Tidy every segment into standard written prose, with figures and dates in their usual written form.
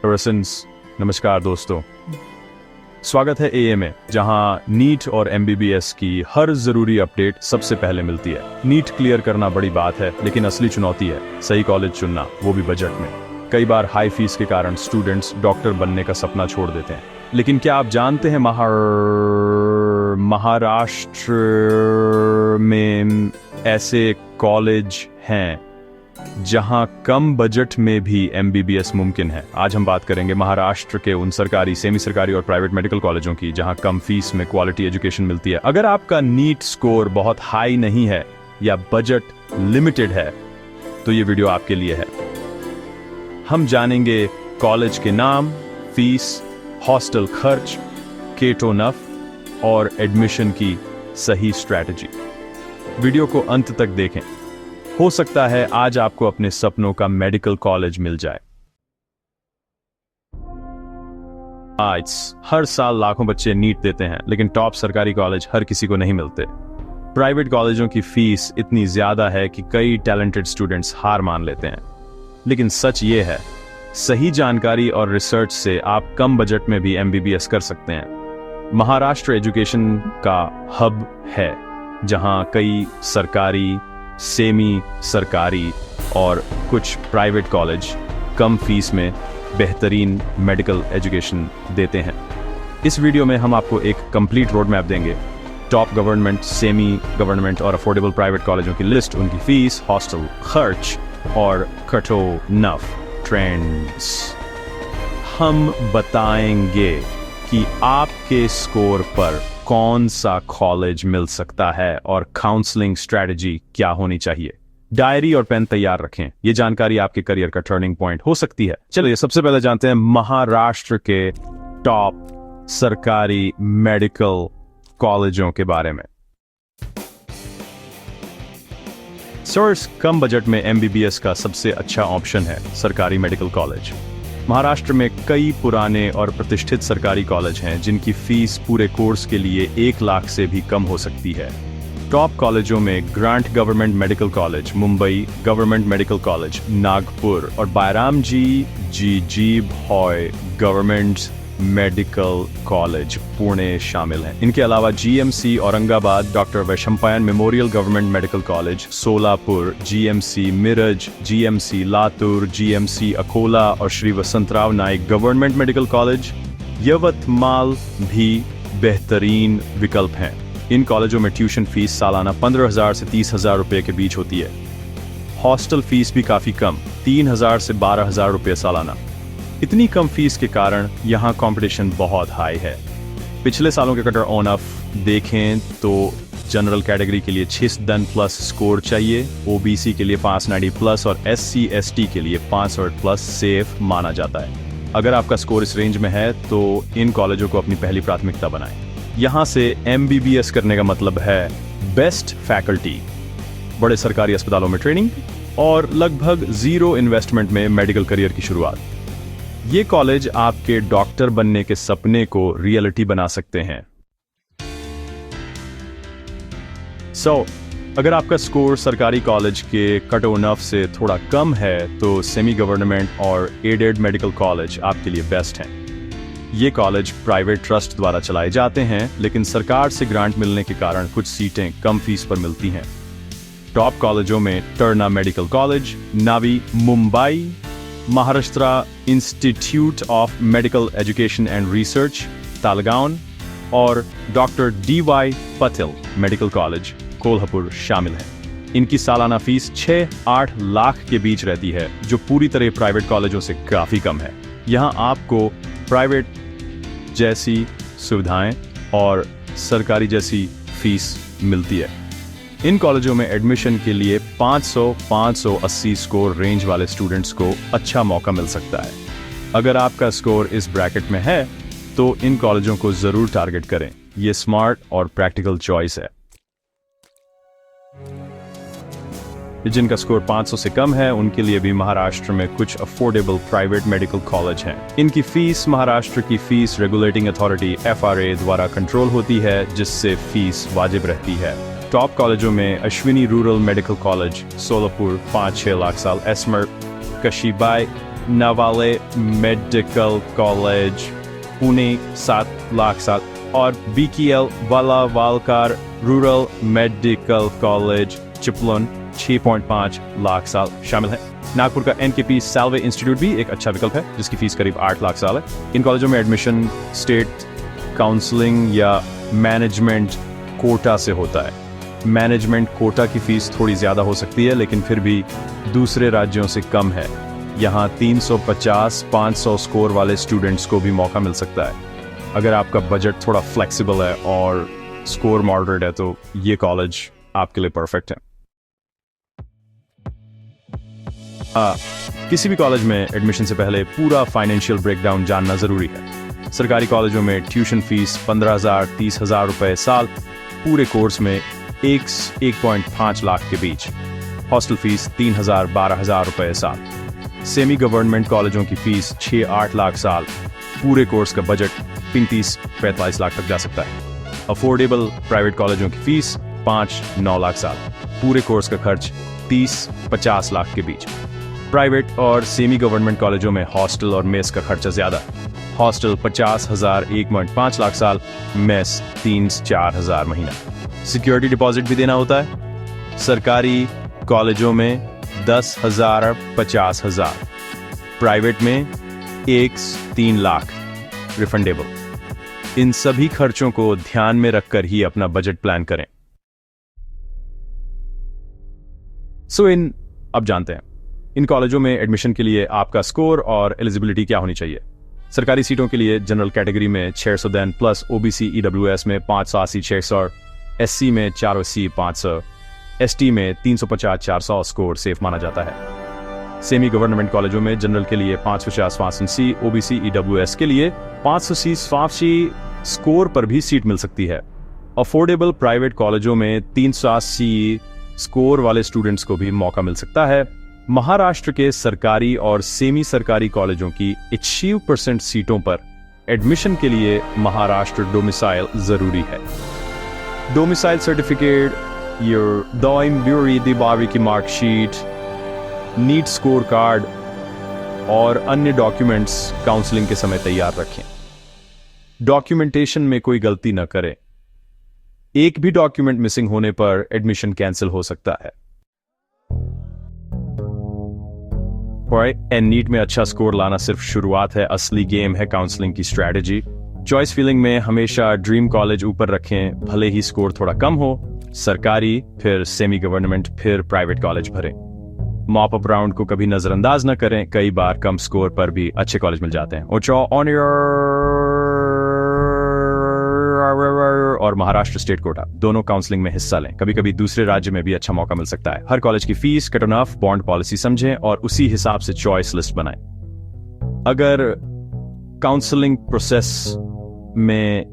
रसन्स, नमस्कार दोस्तों। स्वागत है एए में, जहां नीट और एमबीबीएस की हर जरूरी अपडेट सबसे पहले मिलती है। नीट क्लियर करना बड़ी बात है, लेकिन असली चुनौती है सही कॉलेज चुनना, वो भी बजट में। कई बार हाई फीस के कारण स्टूडेंट्स डॉक्टर बनने का सपना छोड़ देते हैं। लेकिन क्या आप जानते हैं महाराष्ट्र में ऐसे कॉलेज हैं जहां कम बजट में भी एमबीबीएस मुमकिन है। आज हम बात करेंगे महाराष्ट्र के उन सरकारी, सेमी सरकारी और प्राइवेट मेडिकल कॉलेजों की जहां कम फीस में क्वालिटी एजुकेशन मिलती है। अगर आपका नीट स्कोर बहुत हाई नहीं है या बजट लिमिटेड है तो ये वीडियो आपके लिए है। हम जानेंगे कॉलेज के नाम, फीस, हॉस्टल खर्च, केटो नफ और एडमिशन की सही स्ट्रैटेजी। वीडियो को अंत तक देखें, हो सकता है आज आपको अपने सपनों का मेडिकल कॉलेज मिल जाए। आज हर साल लाखों बच्चे नीट देते हैं, लेकिन टॉप सरकारी कॉलेज हर किसी को नहीं मिलते। प्राइवेट कॉलेजों की फीस इतनी ज्यादा है कि कई टैलेंटेड स्टूडेंट्स हार मान लेते हैं। लेकिन सच ये है, सही जानकारी और रिसर्च से आप कम बजट में भी एमबीबीएस कर सकते हैं। महाराष्ट्र एजुकेशन का हब है, जहां कई सरकारी, सेमी सरकारी और कुछ प्राइवेट कॉलेज कम फीस में बेहतरीन मेडिकल एजुकेशन देते हैं। इस वीडियो में हम आपको एक कंप्लीट रोड मैप देंगे। टॉप गवर्नमेंट, सेमी गवर्नमेंट और अफोर्डेबल प्राइवेट कॉलेजों की लिस्ट, उनकी फीस, हॉस्टल खर्च और कटो नफ ट्रेंड्स। हम बताएंगे कि आपके स्कोर पर कौन सा कॉलेज मिल सकता है और काउंसलिंग स्ट्रेटजी क्या होनी चाहिए। डायरी और पेन तैयार रखें, यह जानकारी आपके करियर का टर्निंग पॉइंट हो सकती है। चलिए सबसे पहले जानते हैं महाराष्ट्र के टॉप सरकारी मेडिकल कॉलेजों के बारे में। सोर्स: कम बजट में एमबीबीएस का सबसे अच्छा ऑप्शन है सरकारी मेडिकल कॉलेज। महाराष्ट्र में कई पुराने और प्रतिष्ठित सरकारी कॉलेज हैं जिनकी फीस पूरे कोर्स के लिए 1 लाख से भी कम हो सकती है। टॉप कॉलेजों में Grant government medical college Mumbai, government medical college Nagpur और Byramjee Jeejeebhoy government medical college Pune शामिल हैं। इनके अलावा GMC Aurangabad, doctor Vaishampayan memorial government medical college Solapur, GMC Miraj, GMC Latur, GMC Akola और Shri Vasantrao Naik government medical college Yavatmal भी बेहतरीन विकल्प हैं। इन कॉलेजों में ट्यूशन फीस सालाना 15,000 से 30,000 रुपए के बीच होती है। हॉस्टल फीस भी काफी कम, 3,000 से 12,000 रुपए सालाना। इतनी कम फीस के कारण यहाँ कंपटीशन बहुत हाई है। पिछले सालों के कटर ऑन ऑफ देखें तो जनरल कैटेगरी के लिए 610+ स्कोर चाहिए, ओबीसी के लिए 590+ और एससी एसटी के लिए 500+ सेफ माना जाता है। अगर आपका स्कोर इस रेंज में है तो इन कॉलेजों को अपनी पहली प्राथमिकता बनाएं। यहाँ से एमबीबीएस करने का मतलब है बेस्ट फैकल्टी, बड़े सरकारी अस्पतालों में ट्रेनिंग और लगभग 0 इन्वेस्टमेंट में मेडिकल करियर की शुरुआत। ये कॉलेज आपके डॉक्टर बनने के सपने को रियलिटी बना सकते हैं। अगर आपका स्कोर सरकारी कॉलेज के कट ऑफ से थोड़ा कम है तो सेमी गवर्नमेंट और एडेड मेडिकल कॉलेज आपके लिए बेस्ट हैं। ये कॉलेज प्राइवेट ट्रस्ट द्वारा चलाए जाते हैं, लेकिन सरकार से ग्रांट मिलने के कारण कुछ सीटें कम फीस पर मिलती हैं। टॉप कॉलेजों में Terna medical college, Navi Mumbai, Maharashtra institute of medical education and research Talegaon और doctor DY Patel medical college Kolhapur शामिल हैं। इनकी सालाना फीस 6-8 लाख के बीच रहती है, जो पूरी तरह प्राइवेट कॉलेजों से काफी कम है। यहाँ आपको प्राइवेट जैसी सुविधाएं और सरकारी जैसी फीस मिलती है। इन कॉलेजों में एडमिशन के लिए 500-580 स्कोर रेंज वाले स्टूडेंट्स को अच्छा मौका मिल सकता है। अगर आपका स्कोर इस ब्रैकेट में है तो इन कॉलेजों को जरूर टारगेट करें। ये स्मार्ट और प्रैक्टिकल चॉइस है। जिनका स्कोर 500 से कम है उनके लिए भी महाराष्ट्र में कुछ अफोर्डेबल प्राइवेट मेडिकल कॉलेज हैं। इनकी फीस महाराष्ट्र की फीस रेगुलेटिंग अथॉरिटी FRA द्वारा कंट्रोल होती है, जिससे फीस वाजिब रहती है। टॉप कॉलेजों में Ashwini rural medical college Solapur 5-6 lakh साल, एस्मर कशीबाई नवाले मेडिकल कॉलेज पुणे 7,07,000 और BKL वाला Walkar rural medical college Chiplun 6.5 lakh साल शामिल है। नागपुर का NKP साल्वे इंस्टीट्यूट भी एक अच्छा विकल्प है जिसकी फीस करीब 8 लाख साल है। इन कॉलेजों में एडमिशन स्टेट काउंसलिंग या मैनेजमेंट कोटा से होता है। मैनेजमेंट कोटा की फीस थोड़ी ज़्यादा हो सकती है लेकिन फिर भी दूसरे राज्यों से कम है। यहाँ 350-500 स्कोर वाले स्टूडेंट्स को भी मौका मिल सकता है। अगर आपका बजट थोड़ा फ्लेक्सिबल है और स्कोर मॉडरेट है तो ये कॉलेज आपके लिए परफेक्ट है। किसी भी कॉलेज में एडमिशन से पहले पूरा फाइनेंशियल ब्रेकडाउन जानना जरूरी है। सरकारी कॉलेजों में ट्यूशन फीस 15,000 30,000 रुपए साल, पूरे कोर्स में 1.5 लाख के बीच। हॉस्टल फीस 3,000 12,000 रुपए साल। सेमी गवर्नमेंट कॉलेजों की फीस 6-8 लाख साल, पूरे कोर्स का बजट 35-45 लाख तक जा सकता है। अफोर्डेबल प्राइवेट कॉलेजों की फीस 5-9 लाख साल, पूरे कोर्स का खर्च 30-50 लाख के बीच। प्राइवेट और सेमी गवर्नमेंट कॉलेजों में हॉस्टल और मेस का खर्चा ज्यादा। हॉस्टल 50,000 1.5 लाख साल, मेस 3-4 हजार महीना। सिक्योरिटी डिपॉजिट भी देना होता है। सरकारी कॉलेजों में 10,000 50,000, प्राइवेट में 1-3 लाख रिफंडेबल। इन सभी खर्चों को ध्यान में रखकर ही अपना बजट प्लान करें। अब जानते हैं इन कॉलेजों में एडमिशन के लिए आपका स्कोर और एलिजिबिलिटी क्या होनी चाहिए। सरकारी सीटों के लिए जनरल कैटेगरी में 600 प्लस, OBC EWS में 580 600, SC में 480 500, ST में 350-400 स्कोर सेफ माना जाता है। सेमी गवर्नमेंट कॉलेजों में जनरल के लिए 550 580, OBC EWS के लिए 580 580 स्कोर पर भी सीट मिल सकती है। अफोर्डेबल प्राइवेट कॉलेजों में 380 स्कोर वाले स्टूडेंट्स को भी मौका मिल सकता है। महाराष्ट्र के सरकारी और सेमी सरकारी कॉलेजों की 80% सीटों पर एडमिशन के लिए महाराष्ट्र डोमिसाइल जरूरी है। डोमिसाइल सर्टिफिकेट, योर दाइम ब्यूरी दिबावी की मार्कशीट, नीट स्कोर कार्ड और अन्य डॉक्यूमेंट्स काउंसलिंग के समय तैयार रखें। डॉक्यूमेंटेशन में कोई गलती न करें। एक भी डॉक्यूमेंट मिसिंग होने पर एडमिशन कैंसिल हो सकता है। नीट में अच्छा स्कोर लाना सिर्फ शुरुआत है, असली गेम है काउंसलिंग की स्ट्रैटेजी। चॉइस फीलिंग में हमेशा ड्रीम कॉलेज ऊपर रखें, भले ही स्कोर थोड़ा कम हो। सरकारी, फिर सेमी गवर्नमेंट, फिर प्राइवेट कॉलेज भरें। मॉप अप राउंड को कभी नजरअंदाज न करें, कई बार कम स्कोर पर भी अच्छे कॉलेज मिल जाते हैं। और महाराष्ट्र स्टेट कोटा दोनों काउंसलिंग में हिस्सा लें, कभी कभी दूसरे राज्य में भी अच्छा मौका मिल सकता है। हर कॉलेज की fees, cut off, bond policy समझें और उसी हिसाब से चॉइस लिस्ट बनाएं। अगर काउंसलिंग प्रोसेस में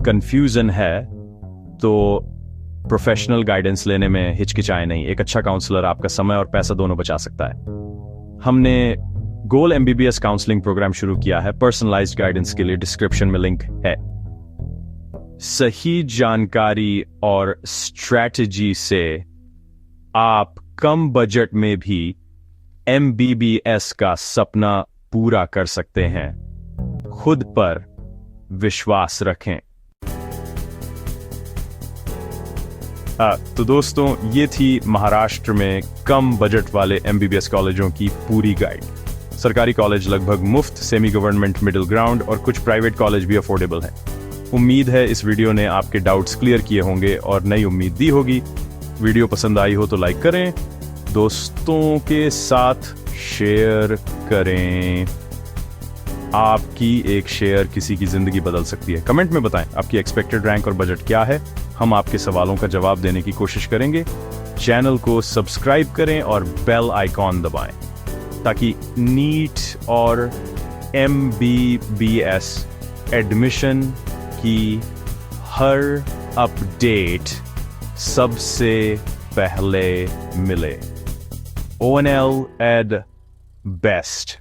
कंफ्यूजन है तो प्रोफेशनल गाइडेंस लेने में हिचकिचाएं नहीं। एक अच्छा काउंसलर आपका समय और पैसा दोनों बचा सकता है। हमने गोल MBBS काउंसलिंग प्रोग्राम शुरू किया है। पर्सनलाइज्ड गाइडेंस के लिए डिस्क्रिप्शन में लिंक है। सही जानकारी और स्ट्रैटेजी से आप कम बजट में भी MBBS का सपना पूरा कर सकते हैं। खुद पर विश्वास रखें। तो दोस्तों, ये थी महाराष्ट्र में कम बजट वाले MBBS कॉलेजों की पूरी गाइड। सरकारी कॉलेज लगभग मुफ्त, सेमी गवर्नमेंट मिडिल ग्राउंड और कुछ प्राइवेट कॉलेज भी अफोर्डेबल हैं। उम्मीद है इस वीडियो ने आपके डाउट्स क्लियर किए होंगे और नई उम्मीद दी होगी। वीडियो पसंद आई हो तो लाइक करें, दोस्तों के साथ शेयर करें। आपकी एक शेयर किसी की जिंदगी बदल सकती है। कमेंट में बताएं आपकी एक्सपेक्टेड रैंक और बजट क्या है। हम आपके सवालों का जवाब देने की कोशिश करेंगे। चैनल को सब्सक्राइब करें और बेल आइकॉन दबाएं ताकि नीट और MBBS एडमिशन की हर अपडेट सबसे पहले मिले। ONL Ed Best।